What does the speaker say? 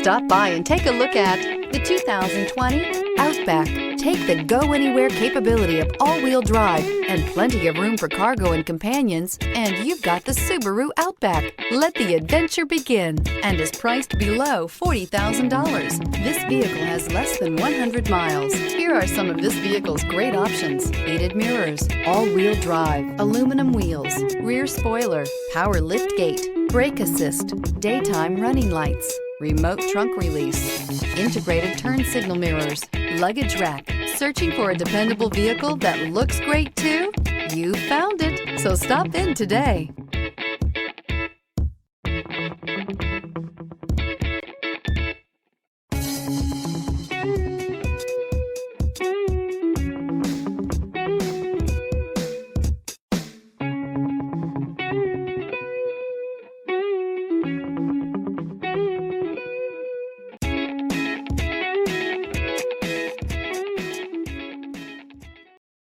Stop by and take a look at the 2020 Outback. Take the go-anywhere capability of all-wheel drive and plenty of room for cargo and companions, and you've got the Subaru Outback. Let the adventure begin, and is priced below $40,000. This vehicle has less than 100 miles. Here are some of this vehicle's great options: heated mirrors, all-wheel drive, aluminum wheels, rear spoiler, power liftgate, brake assist, daytime running lights, remote trunk release, integrated turn signal mirrors, luggage rack. Searching for a dependable vehicle that looks great too? You found it, so stop in today.